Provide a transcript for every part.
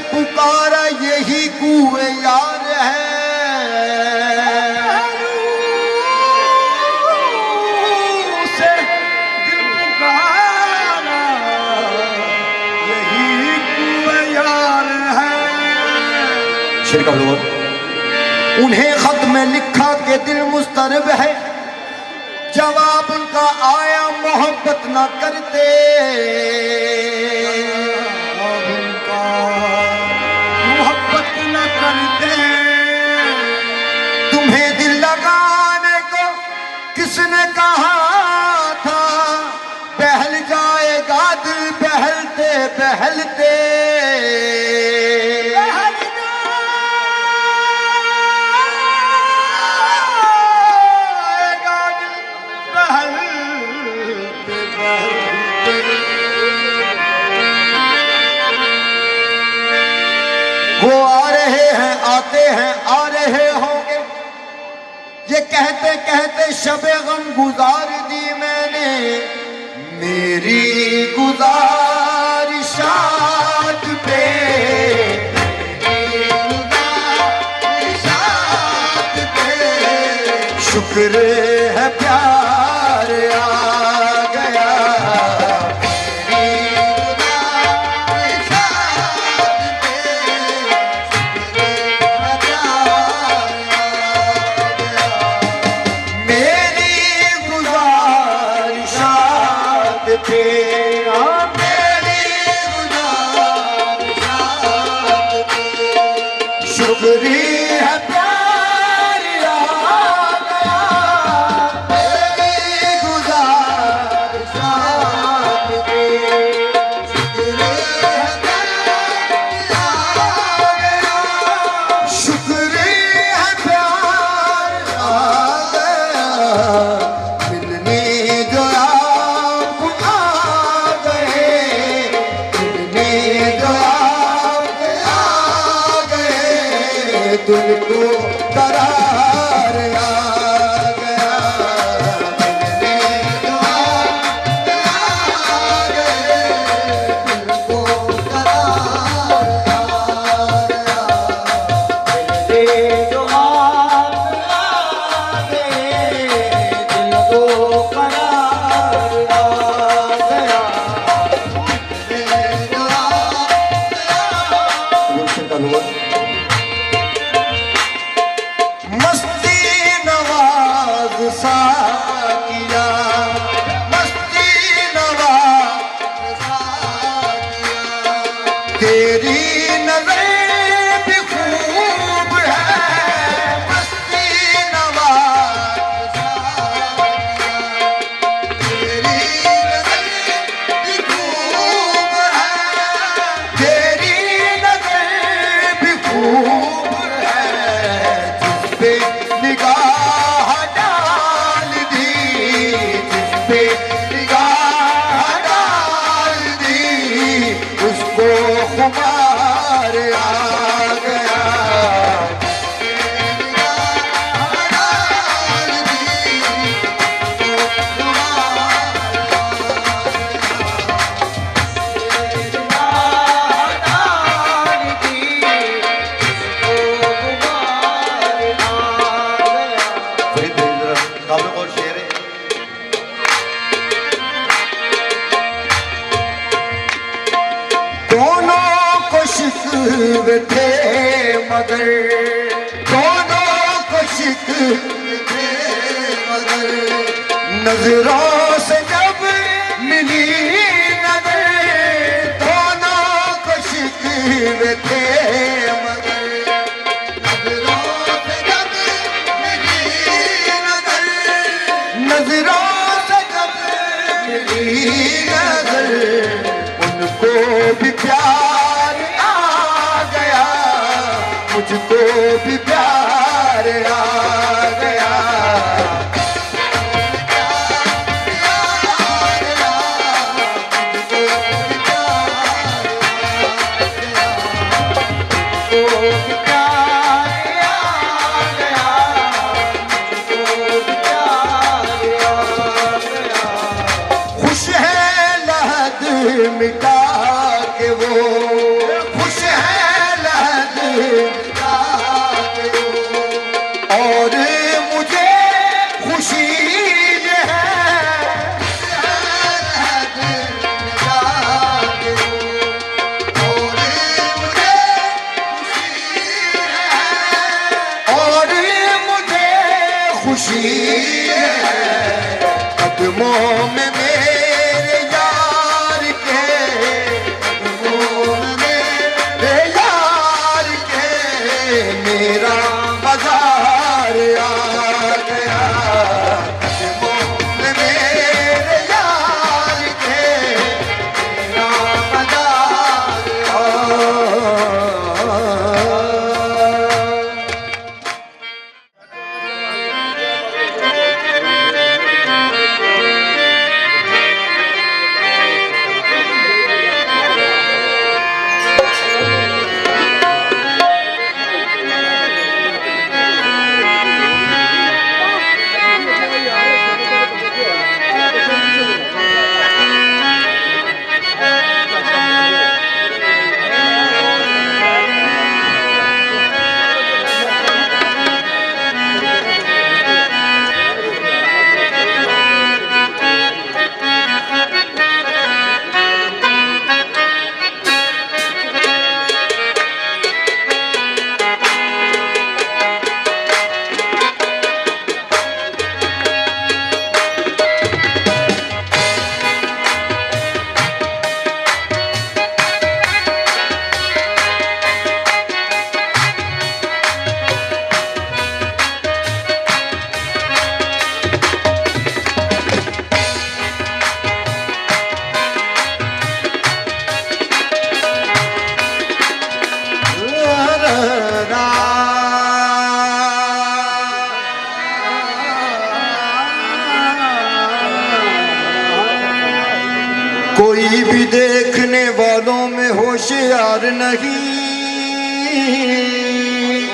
पुकारा यही कुएं यार है, से दिल पुकारा यही कुएं यार है। उन्हें खत में लिखा कि दिल मुस्तरब है, जवाब उनका आया मोहब्बत ना करते। तुम्हें दिल लगाने को किसने कहा था, बहल जाएगा दिल बहलते बहलते। वो आ रहे हैं आते हैं आ रहे होंगे, ये कहते कहते शबे गम गुजार दी मैंने। मेरी गुजारिशात पे शुक्र है प्यार आ गया। तुमको करार आ गया, मिलने दुआ आ गए, तुमको करार आ गया, मिलने दुआ आ गए, तुमको करार आ गया, मिलने दुआ सा किया, मस्ती नवाज़ सा किया। तेरी नज़र भी खूब है, मस्ती नवाज़ सा किया। तेरी नज़र भी खूब है, तेरी नज़र भी खूब है, जिस पे निगाह थे मगर दोनों को शिकवे थे मगर नजरों से जब मिली नजर दोनों को शिकवे थे मगर नजरों से जब मिली नजर नजरों से जब मिली नजर, उनको भी प्यार आ गया, मुझको भी प्यार आ गया। मिटा के वो खुश है लहद मिटा के वो, और मुझे खुशी है लहद मिटा के वो, और मुझे खुशी है, और मुझे खुशी है कदमों में कोई भी देखने वालों में होशियार नहीं,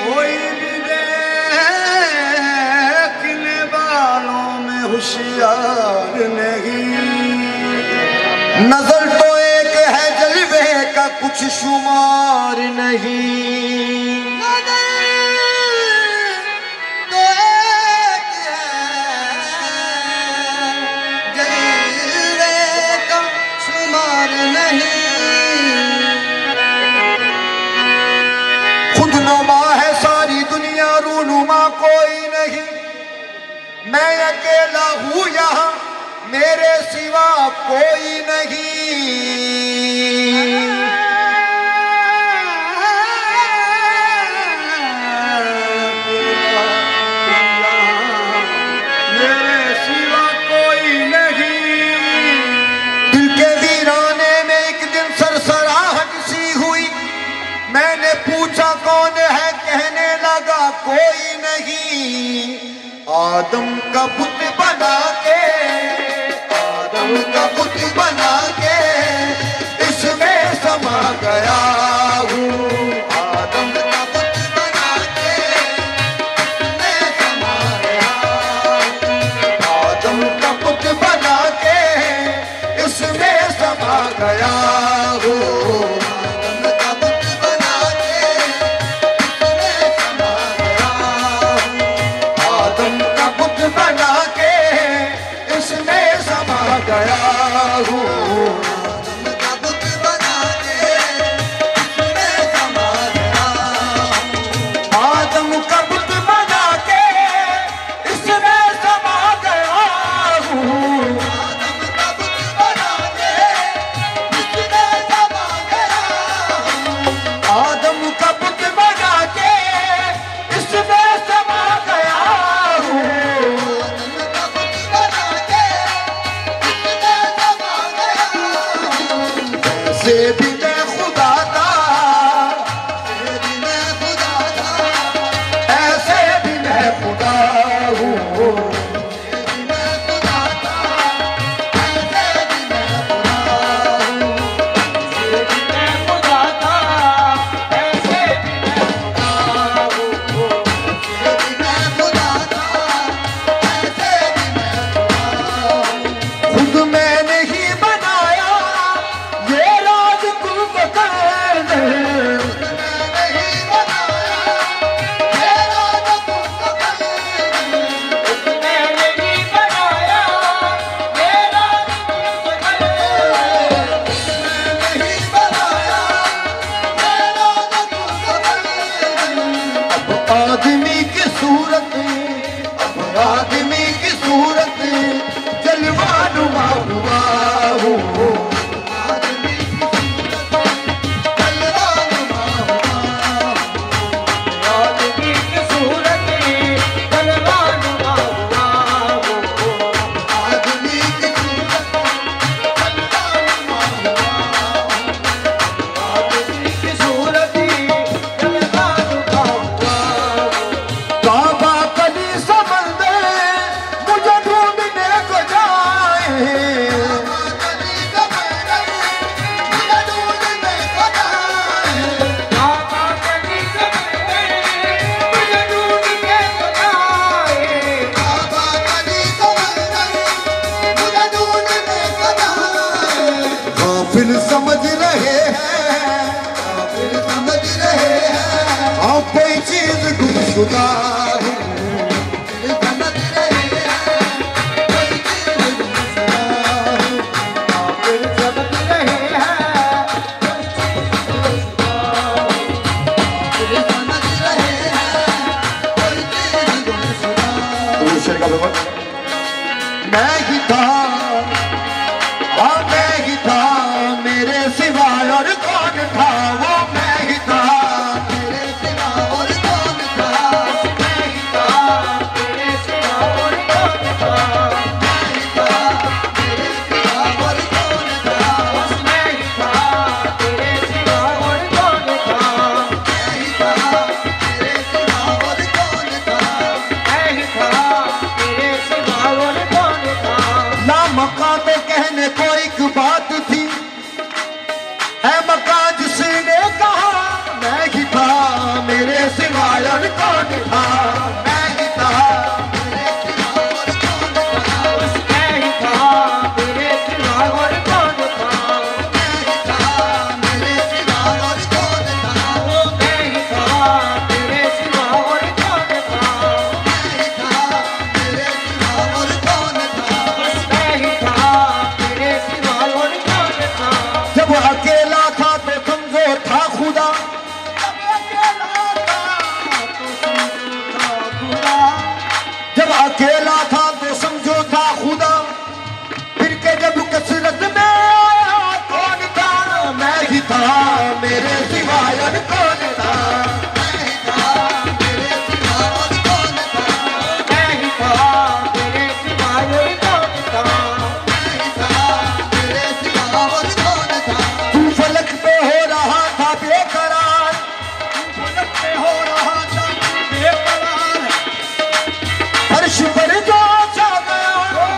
कोई भी देखने वालों में होशियार नहीं। नजर तो एक है जलवे का कुछ शुमार नहीं, कोई नहीं, मैं अकेला हूँ यहाँ, मेरे सिवा कोई नहीं। मेरे सिवा कोई नहीं। दिल के वीराने में एक दिन सरसराहट सी हुई, मैंने पूछा कौन है, कहने लगा कोई नहीं। आदम का बुत बना के, आदम का बुत बना के इसमें समा गया हूँ। आदम का बुत बना के इसमें समा गया हूँ। आदम का बुत बना के इसमें समा गया हूँ। गया हूँ आदम का बुत बना के इसमें समा गया हूँ। आदम का बुत बना के इसमें गुलशुदा हूँ। समझ रहे हैं कोई दिल गुलशुदा हूँ। काफिर समझ रहे हैं कोई दिल गुलशुदा हूँ। शेर का बाबा मैं ही था, हाँ मैं ही था, मेरे सिवा और कौन था। वो मैं ही था, मेरे सिवा और कौन था। मैं ही था, मेरे सिवा और कौन था। मैं ही था, मेरे सिवा और कौन था। मैं ही था, मेरे सिवा और कौन था। मैं ही था, मेरे सिवा और कौन था। मैं ही था, मेरे सिवा और कौन था। ना मकाम में कहने को एक बात थी, है मकान जिसने कहा मैं ही था, मेरे सिवा और कौन था। मैं ही था, मेरे सिवा और कौन था। मैं ही था, मेरे सिवा और कौन था। मैं ही था, मेरे सिवा और कौन था। मैं ही था, मेरे सिवा और कौन था। मैं ही था, मेरे सिवा और कौन था। मैं ही था, मेरे सिवा और कौन था। जब अकेला था तो समझो था खुदा। जब अकेला था तो समझो था खुदा। जब अकेला था तो समझो था खुदा। फिर के जब कसरत में आया कौन था। मैं ही था, मेरे सिवा और कौन था। मैं ही था, मेरे सिवा और कौन था। मैं ही था, मेरे सिवा और कौन था। मैं ही था, मेरे सिवा और कौन था। तू फलक पे हो रहा था बेकरार। तू फलक पे हो रहा था बेकरार। फर्श पर जो छा गया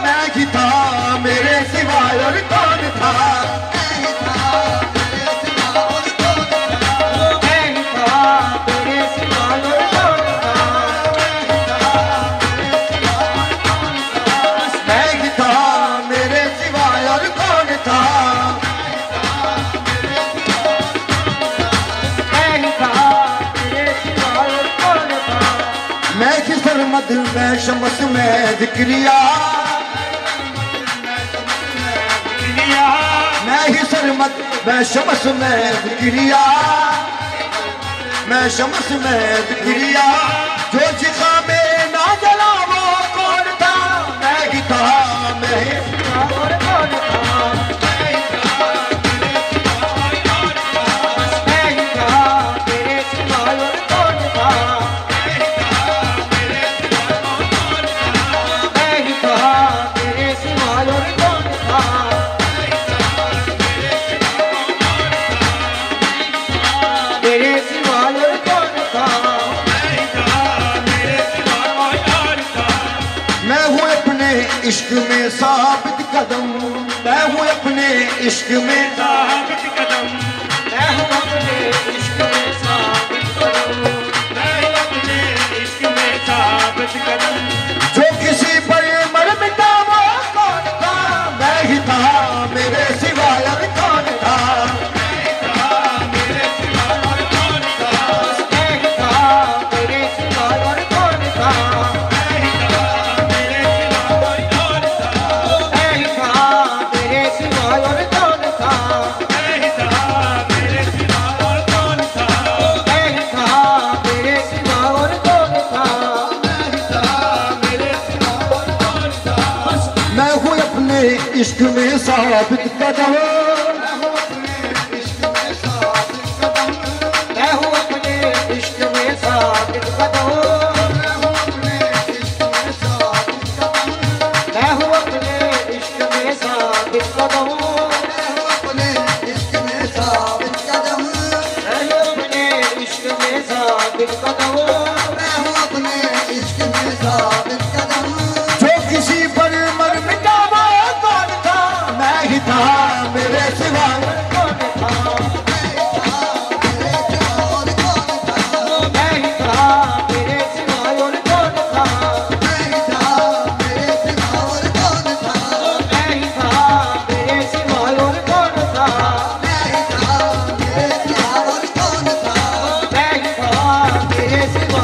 मैं ही था, मेरे सिवा और कौन था। मैं ही था, मेरे सिवा और कौन था। मैं ही था, मेरे सिवा और कौन था। मैं ही था, मेरे सिवा और कौन था। मैं ही था, मेरे सिवा और कौन था। मैं की सरमद में शमस में जिक्रिया। मैं ही सरमद मैं शमस में जिक्रिया। मैं शमस में जिक्रिया। जो जिखा में ना जला वो कौन था। मैं ही था, मैं ही था और कौन था। मैं ही था, मेरे सिवा और कौन था। मैं ही था, मेरे सिवा और कौन था। मैं ही था, मेरे सिवा और कौन था। मैं ही था, मेरे सिवा और कौन था। मेरे सिवा और कौन था। मैं हूँ अपने इश्क में साबित कदम। मैं हूँ अपने इश्क में साबित कदम। मैं हूँ अपने इश्क में साबित कदम। मैं हूँ अपने इश्क में साबित कदम। जो किसी पर मर मिटा वो कौन था। मैं ही था, मेरे सिवा और कौन था। मैं ही था, मेरे सिवा और कौन था। मैं ही था, मेरे सिवा और कौन था। मैं ही था, मेरे सिवा और कौन था। मैं ही था, मेरे सिवा और कौन था। मैं ही था, मेरे सिवा और कौन था। मैं ही था, मेरे सिवा और कौन था। मैं ही था, मेरे सिवा और कौन था। मैं हूँ अपने इश्क में साबित कदम। मैं हूँ अपने इश्क में साबित कदम। मैं हूँ अपने इश्क में साबित कदम। मैं हूँ अपने इश्क में साबित कदम। मैं हूँ अपने इश्क में साबित कदम। मैं हूँ अपने इश्क में साबित कदम। मैं हूँ अपने इश्क में साबित कदम। मैं हूँ अपने इश्क में साबित कदम। जो किसी पर मर मिटा वो कौन था। मैं ही था, मेरे सिवा और कौन था। मैं ही था, मेरे सिवा और कौन था। मैं ही था, मेरे सिवा और कौन था। मैं ही था, मेरे सिवा और कौन था। मैं ही था, मेरे सिवा और कौन था। मैं ही था, मेरे सिवा और कौन था। मैं ही था, मेरे सिवा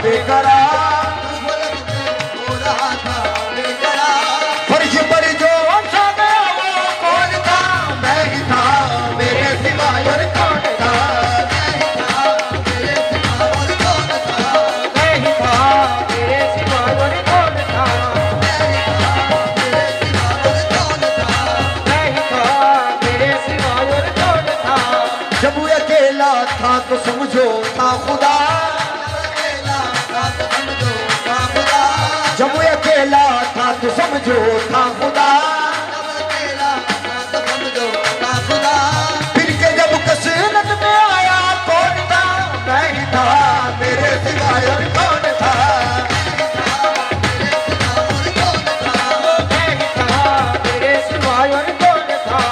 बेकरार, हो रहा था बेकरार। फर्श पर जो सा गया वो कौन था? मैं ही था, मेरे सिवा और कौन था? मैं ही था, मेरे सिवा और कौन था? मैं ही था, मेरे सिवा और कौन था? मैं ही था, मेरे सिवा और कौन था? मैं ही था, मेरे सिवा और कौन था? जब वो अकेला था तो समझो था खुदा, जब वो अकेला था तो समझो था खुदा, फिर के जब कसरत में आया कौन था? मैं ही था, मेरे सिवा और कौन था? मैं ही था, मेरे सिवा और कौन था?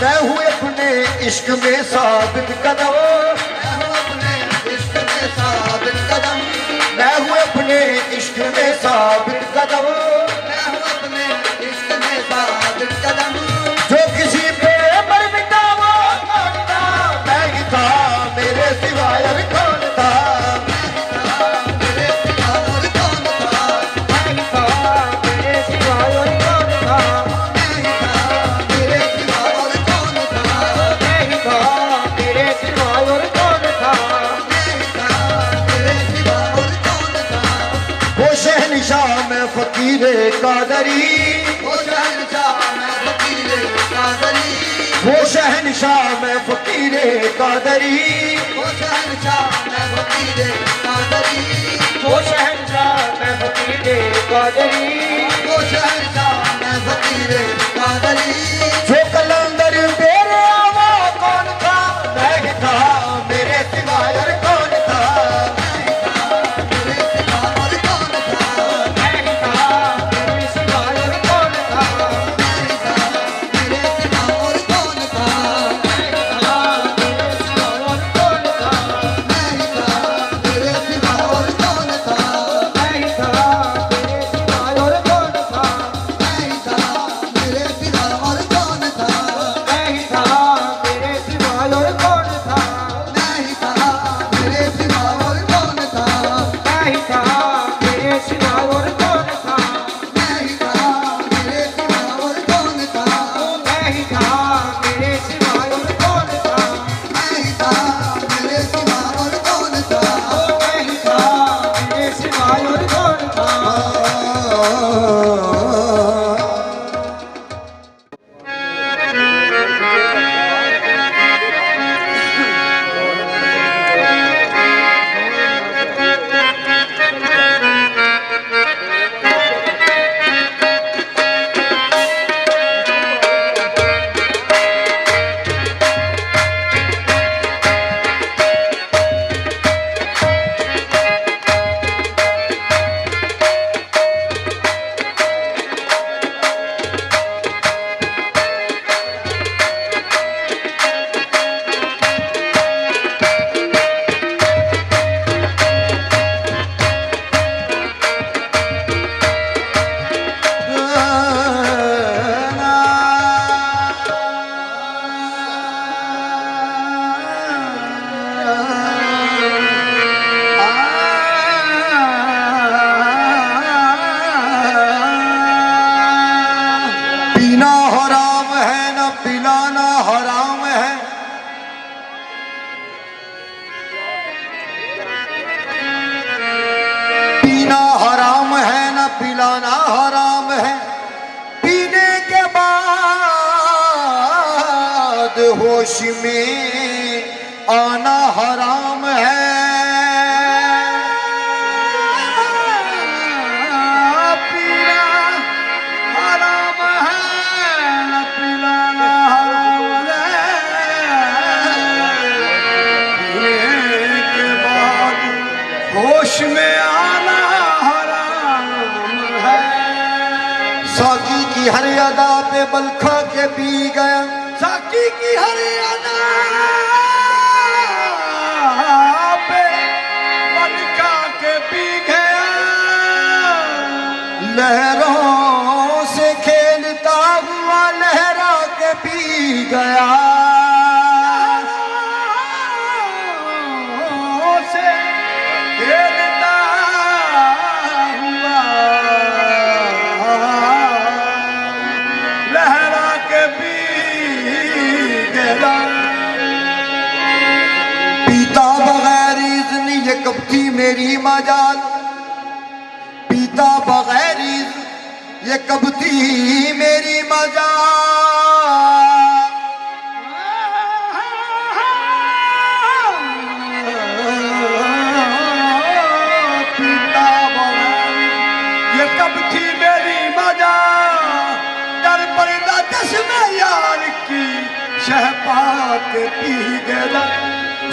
मैं हूँ अपने इश्क में साबित कदम, मैं हूँ अपने इश्क में साबित कदम, जो किसी पे मर मिटा वो कौन था? मैं ही था, मेरे सिवा और कौन था? मैं ही था, मेरे सिवा और कौन था? मैं ही था, मेरे सिवा और कौन था? मैं ही था, मेरे सिवा और कौन था? मैं ही था, मेरे सिवा और कौन था? वो शहनशाह में फकीरे कादरी, वो शहनशाह में फकीरे कादरी, वो शहंशाह में फकीरे कादरी, वो शहनशाह में फकीरे कादरी, वो शहंशाह में फकीरे कादरी, वो शहनशाह में फकीरे कादरी। जो कलंदर मेरे आवा कौन था? मैं ही था, मेरे सिवा और कौन था? मैं ही था, मेरे सिवा और कौन था? मैं ही था, मेरे सिवा और कौन था? मैं ही था, मेरे सिवा और कौन था? मैं ही था, मेरे सिवा और कौन था? मैं ही था, मेरे सिवा और कौन था? मैं ही था, मेरे सिवा और कौन था? मैं ही था, मेरे सिवा और कौन था? मैं ही था, मेरे सिवा और कौन था? मैं ही था, मेरे सिवा और कौन था? मैं ही था, मेरे सिवा और कौन था? मैं ही था, मेरे सिवा और कौन था? मैं ही था, मेरे सिवा और कौन था? मैं ही था, मेरे सिवा और कौन था? मैं ही था, मेरे सिवा और कौन था? पीना हराम है ना पिलाना हराम है, पीना हराम है ना पिलाना हराम है, पीने के बाद होश में आना हराम है। पीना हराम है न पिलाना हराम है, पीने के बाद होश में आना हराम है। साकी की हर अदा पे बलखा के पी गया, साकी की हर अदा पे बलखा के पी गया, लहरों से खेलता हुआ लहरा के पी गया, लहरों से खेलता कब थी मेरी मजाल पीता बगैर ये कब थी मेरी मजाल। पीता बगैर ये कब थी मेरी मजा डर पर्दा चश्मे यार की शह पाक पी गया।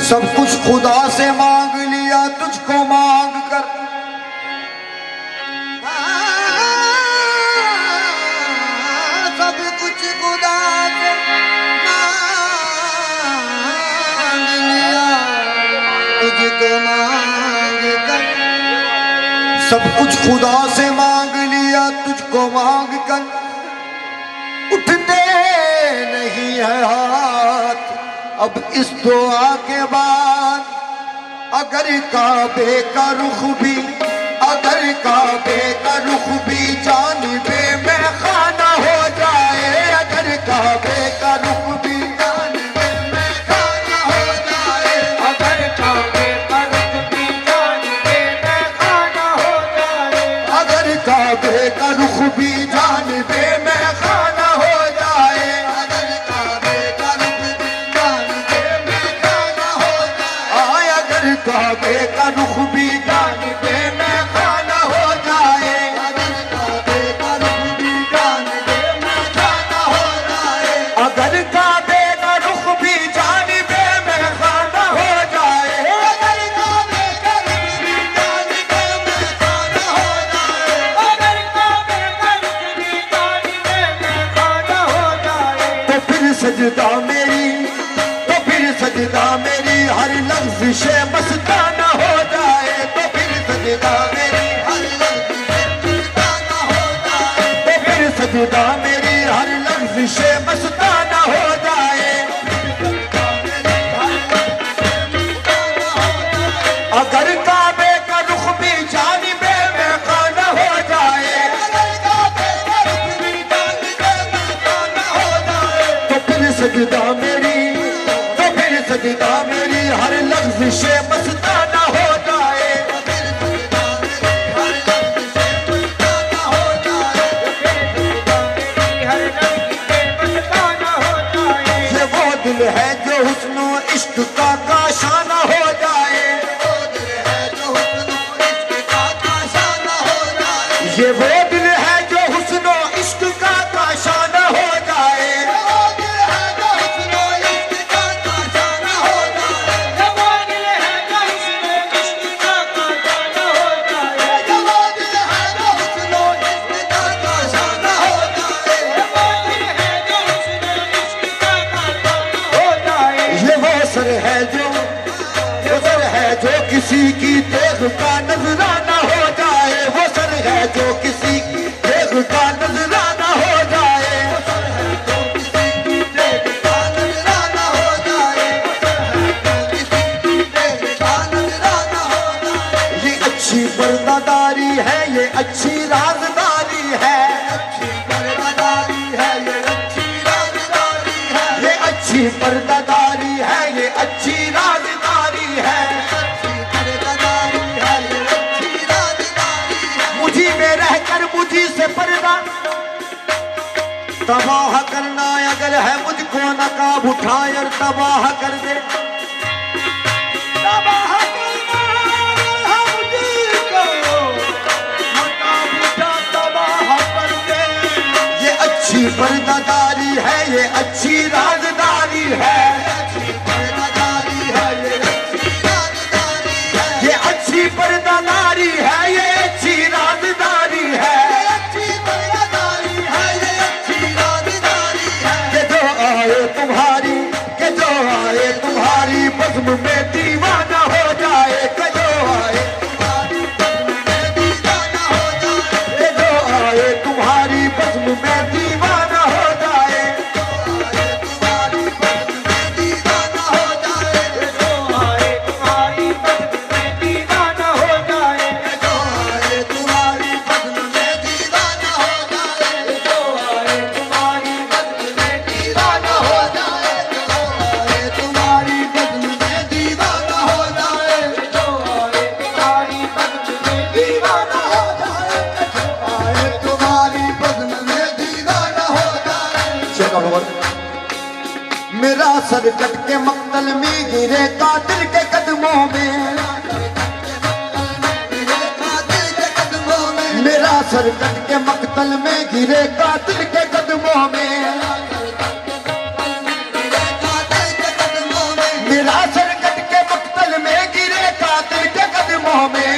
सब कुछ खुदा से मांग लिया तुझको मांग कर। सब कुछ खुदा से मांग लिया तुझको मांग कर। सब कुछ खुदा से मांग लिया तुझको मांग कर। उठते नहीं है हाथ अब इस दुआ के बाद। अगर काबे का रुख भी अगर काबे का रुख भी जानिबे में खाना हो जाए। अगर काबे का रुख भी जानिबे में खाना हो जाए। अगर काबे का रुख भी जानिबे में खाना हो जाए। अगर काबे का रुख भी जानिबे में खाना हो जाए। अगर काबे का रुख भी जानिबे में खाना हो जाए। अगर काबे का रुख भी जानिबे में खाना हो जाए। अगर काबे का रुख भी जानिबे में खाना हो जाए। अगर काबे का रुख भी जानिबे में खाना हो जाए। अगर काबे का रुख भी जानिबे में खाना हो जाए। अगर काबे का रुख भी जानिबे में खाना हो जाए। तो फिर सजदा मेरी हर लफ्ज़ से मस्ताना हो जाए। तो फिर सजदा मेरी हर लफ्ज़ से मस्ताना हो जाए। तो फिर सजदा मेरी हर लफ्ज़ से मस्ताना हो जाए। अगर काबे का रुख भी जानिबे में खाना हो जाए। अगर काबे का रुख भी जानिबे में खाना हो जाए। तो फिर सजदा मेरी हर लफ्ज़ से मस्ताना हो जाए। ये वो दिल है जो हुस्न इश्क का काशाना हो जाए। ये वो दिल है जो हुस्न इश्क का काशाना हो जाए। जो किसी की देख का नजराना हो जाए। वो सर है जो किसी की देख का नजराना हो जाए। ये अच्छी पर्दादारी है ये अच्छी राजदारी है। ये अच्छी पर्दादारी है ये अच्छी राजदारी है। मुझी में रहकर मुझी से पर्दा तबाह करना अगर है मुझको नकाब उठाए और तबाह कर दे। तबाह करना है मुझको नकाब उठा तबाह कर दे। ये अच्छी पर्दादारी है ये अच्छी राजदारी है। ये अच्छी पर्दादारी है ये अच्छी राजदारी है। के जो आए तुम्हारी बज़्म में दीवाना हो जाए। के जो आए तुम्हारी बज़्म में दीवाना हो जाए। सर कट के मक्तल में गिरे कातिल के कदमों में, मेरा सर कट के मक्तल में गिरे कातिल के कदमों में, मेरा सर कट के मक्तल में गिरे कातिल के कदमों में,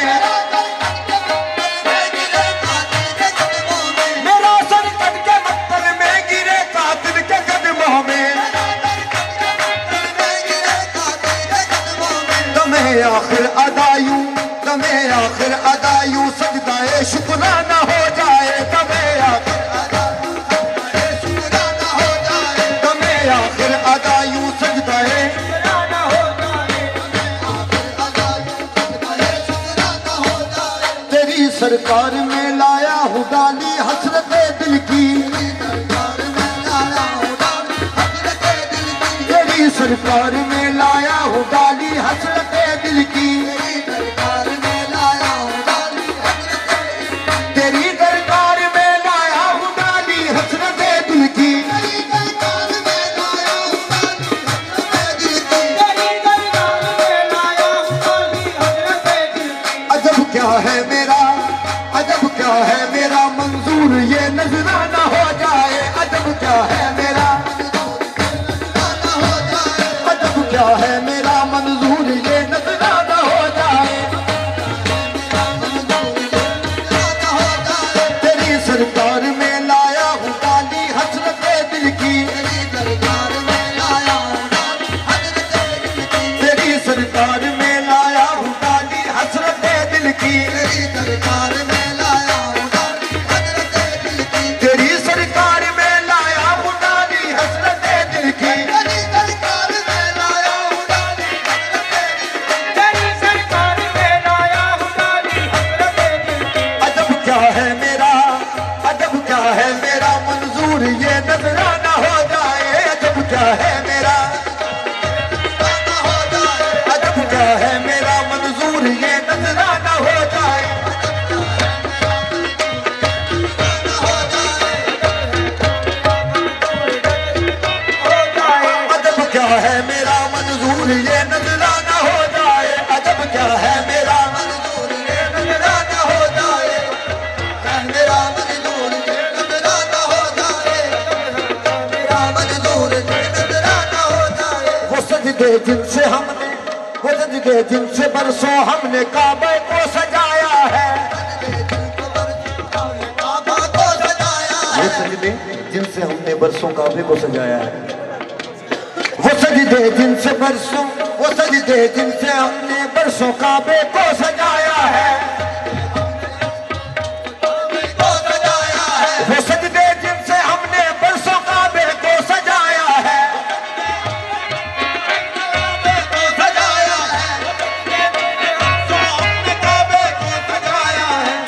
मेरा सर कट के मक्तल में गिरे कातिल के कदमों में, तुम्हें आखिर अदायूं, तुम्हें आखिर अदायूं सजदाए शुक्राना हो जाए, तुम्हें आखिर अदायूं शुक्राना हो जाए, तुम्हें आखिर अदायूं सजदाए शुक्राना हो जाए, तेरी सरकार में लाया हूँ डाली हसरत दिल की, तेरी सरकार में लाया हूँ डाली हसरत दिल की, तेरी दरबार में लाया हूँ डाली हसरत दिल की, अजब क्या है मेरा, अजब क्या है मेरा मंजूर ये नजराना हो जाए, अजब क्या है मेरा, अजब क्या है मेरा मंजूर ये नजराना हो जाए, तेरी सरकार में लाया हूँ डाली हसरत दिल की, तेरी सरकार में लाया हूँ डाली हसरत दिल की, तेरी सरकार में लाया हूँ डाली हसरत दिल की, अजब क्या है मेरा, अजब क्या है मेरा मंजूर ये नजराना हो जाए, अजब क्या है मेरा, अजब क्या है मेरा मंजूर ये नजराना हो जाए, अजब क्या है मेरा मंजूर ये नजराना हो जाए, अजब क्या है मेरा मंजूर ये नजराना हो जाए, मेरा मंजूर ये नजराना हो जाए, मेरा मंजूर ये नजराना हो जाए, वो सजदे जिनसे हमने, वो सजदे जिनसे बरसों हमने काबे को सजाया है, वो सजदे जिनसे हमने बरसों काबे को सजाया है, वो सजदे जिनसे बरसों, वो सजदे जिनसे हमने बरसों काबे को सजाया है, वो सजदे जिनसे हमने बरसों काबे को सजाया है,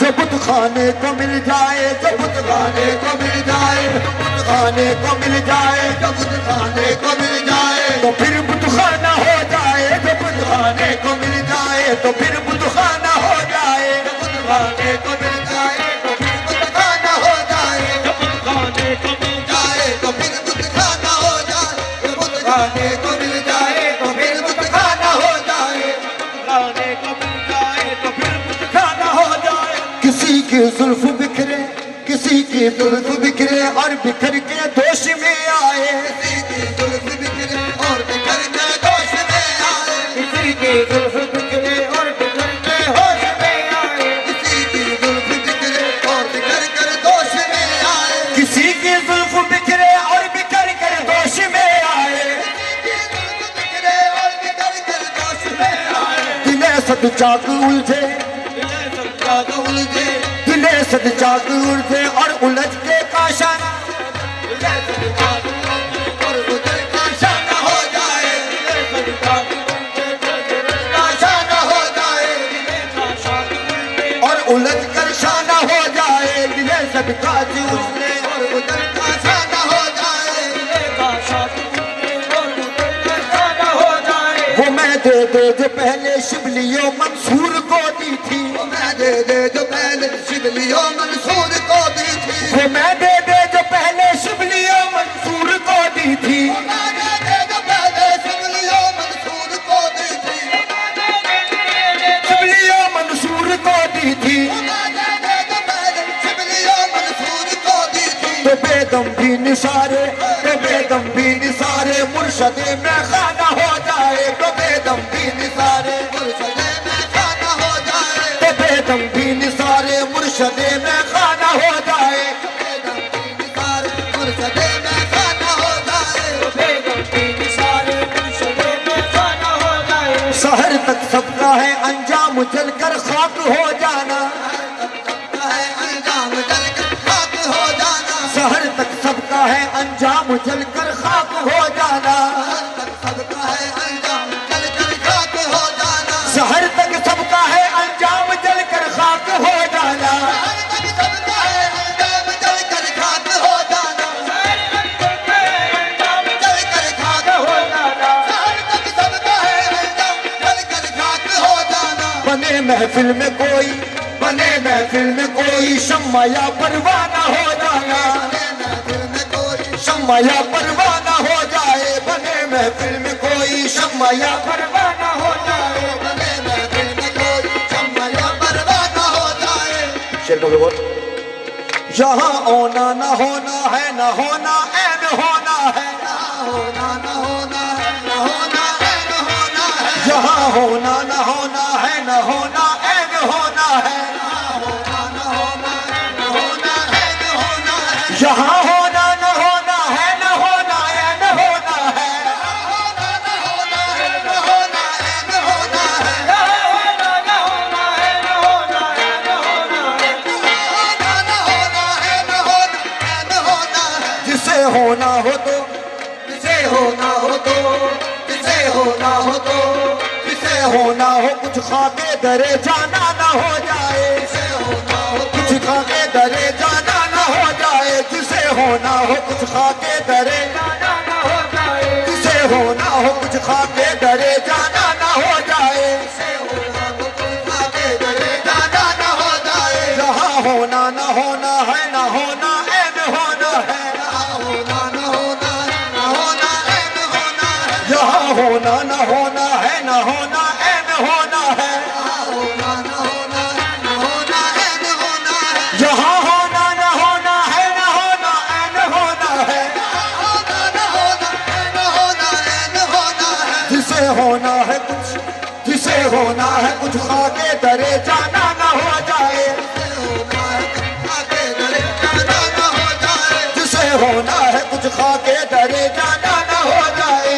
जो बुत खाने को मिल जाए, जो बुत खाने को मिल जाए, बुत खाने को मिल जाए, जो बुत खाने को मिल जाए, तो फिर बुत खाना हो जाए, जो बुत खाने को मिल जाए, तो फिर बुत खाना हो जाए, जो बुत खाने को मिल जाए, तो फिर बुत खाना हो जाए, जो बुत खाने को मिल जाए, तो फिर बुत खाना हो जाए, जो बुत खाने को मिल जाए, तो फिर बुत खाना हो जाए, खाने को मिल जाए, तो फिर बुत खाना हो जाए, किसी की जुल्फ बिखरे, किसी की जुल्फ बिखरे और बिखर के दोष में आए, किसी की जुल्फ बिखरे और बिखर के दोष में आए, किसी की जुल्फ बिखरे और बिखर के होश में आए, किसी की जुल्फ बिखरे और बिखर कर दोष में आए, किसी की जुल्फ बिखरे और बिखर कर दोष में आए, बिखरे और बिखर कर दोष में आए, दिले सद चाक उलझे, दिले सद चाक उलझे, दिले सद चाक उलझे और उलझ के काशन, और उलझ काशा न हो जाए, काशा न हो जाए, और उलझ कर शाना हो जाए, दिले सद काज उलझे और उलझ काशा न हो जाए, वो मैं दे दे जो पहले शिबलियों मंसूर को दी थी, वो मैं दे दे जो पहले शिबलियों मंसूर को दी थी, वो मैं दे दे जो पहले शिबलियों मंसूर को दी थी, वो मैं दे दे जो पहले बेदम भी निसारे मुर्शदे में खाना हो जाए, बेदम भी निसारे मुर्शदे में खाना हो जाए, बेदम भी निसारे मुर्शदे में खाना हो जाए। शहर तक सबका है अंजाम जलकर खाक हो जाना, अंजाम जलकर खाक हो जाना, शहर तक सबका है अंजाम जलकर खाक हो जाना, सबका है अंजाम जलकर खाक हो जाना, शहर तक सबका है अंजाम जलकर खाक हो जाना, सबका है अंजाम जलकर खाक हो जाना, अंजाम जलकर खाक हो जाना, सबका है अंजाम जलकर खाक हो जाना। बने महफिल में कोई, बने महफिल में कोई शम्मा या परवाना हो जाना, महफिल में कोई शम्मा या परवाना हो जाए, बने महफिल में कोई शम्मा या परवाना हो जाए। बने महफिल में कोई शम्मा या परवाना हो जाए। शेर का बोल, यहाँ होना न होना है, न होना ऐन होना है, ना होना न होना है, न होना है, न होना है, यहाँ होना न होना है, न होना ऐन होना है, न होना है, न होना है, न होना है, यहाँ होना न होना है, न होना ऐन होना है, होना न होना है, न होना है, न होना है, होना न होना है, न होना है, न होना है, होना न होना है, न होना है, न होना है। जिसे होना हो तो, जिसे होना हो तो, जिसे होना हो तो, जिसे होना हो कुछ खाके दरे जाना न हो जाए, जिसे होना हो तो, कुछ खाके दरे जाना न हो जाए, जिसे होना हो कुछ खाके दरे जाना न हो जाए, जिसे होना हो कुछ खाके दरे जाना न हो जाए, जिसे होना हो तो आगे डरे जाना न हो जाए। जहाँ होना न होना है, न होना ऐन होना है, होना न होना है, न होना है, न होना है, यहाँ होना न होना है, न होना ऐन होना है, होना न होना है, न होना है, न होना है, यहाँ होना न होना है, न होना ऐन होना है, होना न होना है, न होना है, न होना है, जिसे होना है कुछ, जिसे होना है कुछ खाके दरे जाना न हो जाए, होना है आगे डरे जाना न हो जाए। जिसे होना है कुछ खाके दरे जाना न हो जाए,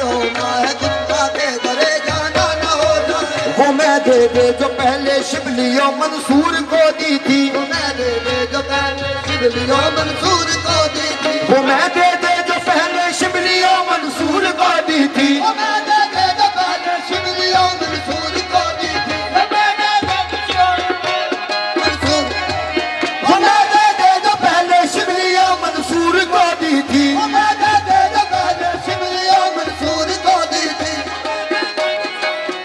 होना है कुछ आगे डरे जाना न हो जाए। वो मैं दे दे जो पहले शिबलियों मंसूर को दी थी, मैंने जो पहले शिवलियों मंसूर को दी थी, वो मैं दे दे जो पहले शिबलियों मंसूर को दी थी, मैंने जो पहले शिवलियों मंसूर को दी थी, मैंने मंसूर वो मैं दे दे जो पहले शिबलियों मंसूर को दी थी, मैंने जो पहले शिवलियों मंसूर को दी थी,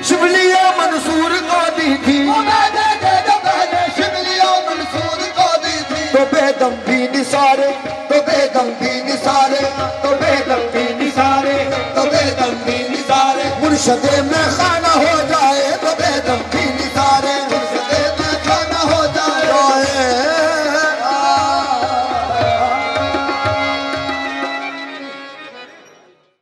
शिबलियों मंसूर को दी थी, मैंने जो पहले शिवलियों मंसूर को दी थी। तो बेदम भी निसारे, तो बेदम भी निसारे, तो बेदम भी निसारे, तो बेदम भी निसारे मुर्शदे में खाना